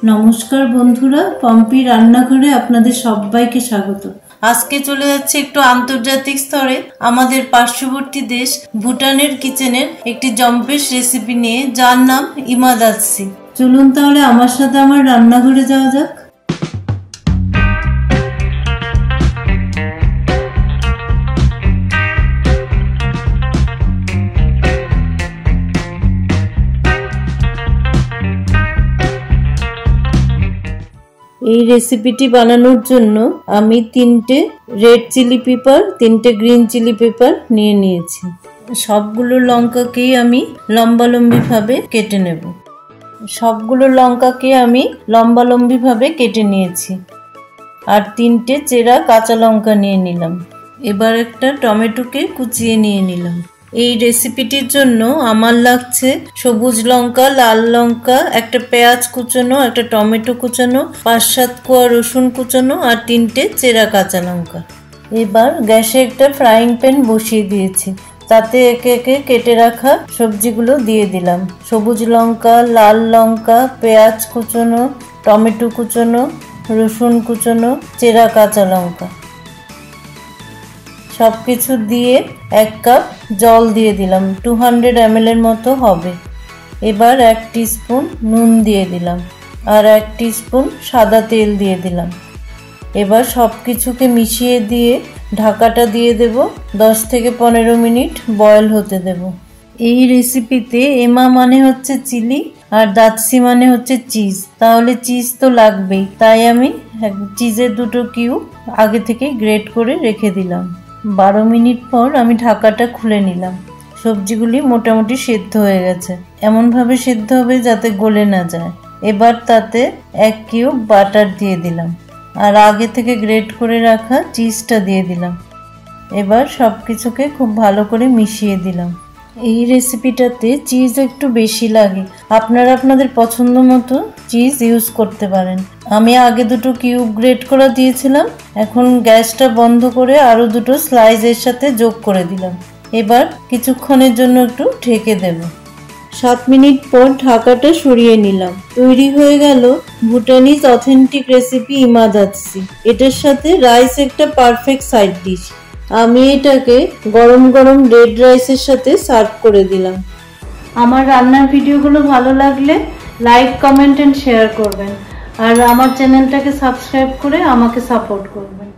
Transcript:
নমস্কার বন্ধুরা, পম্পি রান্নাঘরে আপনাদের সবাইকে স্বাগত। আজকে চলে যাচ্ছে একটু আন্তর্জাতিক স্তরে আমাদের পার্শ্ববর্তী দেশ ভুটানের কিচেনের একটি জম্পেশ রেসিপি নিয়ে, যার নাম ইমাদাতসি। চলুন তাহলে আমার সাথে আমার রান্নাঘরে যাওয়া যাক। এই রেসিপিটি বানানোর জন্য আমি 3টে রেড চিলি পেপার, 3টে গ্রিন চিলি পেপার নিয়ে নিয়েছি। সবগুলো লঙ্কাকেই আমি লম্বালম্বিভাবে কেটে নেব। সবগুলো লঙ্কাকে আমি লম্বালম্বিভাবে কেটে নিয়েছি। আর 3টে চেরা কাঁচা লঙ্কা নিয়ে নিলাম। এবার একটা টমেটোকে কুচিয়ে নিয়ে নিলাম। এই রেসিপিটির জন্য আমার লাগছে সবুজ লঙ্কা, লাল লঙ্কা, একটা পেঁয়াজ কুচানো, একটা টমেটো কুচানো, 5-7 কোয়া রসুন কুচানো আর 3টে চেরা কাঁচা লঙ্কা। এবার গ্যাসে একটা ফ্রাইং প্যান বসিয়ে দিয়েছি। তাতে একে একে কেটে রাখা সবজিগুলো দিয়ে দিলাম। সবুজ লঙ্কা, লাল লঙ্কা, পেঁয়াজ কুচানো, টমেটো কুচানো, রসুন কুচানো, চেরা কাঁচা লঙ্কা সব কিছু দিয়ে 1 কাপ জল দিয়ে দিলাম। 200 ml এর মতো হবে। এবার 1 টিস্পুন নুন দিয়ে দিলাম আর 1 টিস্পুন সাদা তেল দিয়ে দিলাম। এবার সব কিছুকে মিশিয়ে দিয়ে ঢাকাটা দিয়ে দেব। 10 থেকে 15 মিনিট বয়েল হতে দেব। এই রেসিপিতে এমা মানে হচ্ছে চিলি আর দাতসি মানে হচ্ছে চিজ, তাহলে চিজ তো লাগবেই। তাই আমি চিজের 2টো কিউব আগে থেকে গ্রেট করে রেখে দিলাম। 12 মিনিট পর আমি ঢাকাটা খুলে নিলাম। সবজিগুলি মোটামুটি সেদ্ধ হয়ে গেছে। এমনভাবে সেদ্ধ হবে যাতে গলে না যায়। এবার তাতে 1 কিউব বাটার দিয়ে দিলাম আর আগে থেকে গ্রেট করে রাখা চিজটা দিয়ে দিলাম। এবার সব কিছুকে খুব ভালো করে মিশিয়ে দিলাম। এই রেসিপিটাতে চিজ একটু বেশি লাগে। আপনারা আপনাদের পছন্দ মতো চিজ ইউজ করতে পারেন। আমি আগে 2টো কিউব গ্রেট করা দিয়েছিলাম। এখন গ্যাসটা বন্ধ করে আরও 2টো স্লাইস এর সাথে যোগ করে দিলাম। এবার কিছুক্ষণের জন্য একটু ঢেকে দেব। 7 মিনিট পর ঢাকাটা সরিয়ে নিলাম। তৈরি হয়ে গেল ভুটানিজ অথেন্টিক রেসিপি ইমাদাতসি। এটার সাথে রাইস একটা পারফেক্ট সাইড ডিশ। আমি এটাকে গরম গরম রেড রাইসের সাথে সার্ভ করে দিলাম। আমার রান্নার ভিডিওগুলো ভালো লাগলে লাইক, কমেন্ট এন্ড শেয়ার করবেন আর আমার চ্যানেলটাকে সাবস্ক্রাইব করে আমাকে সাপোর্ট করবেন।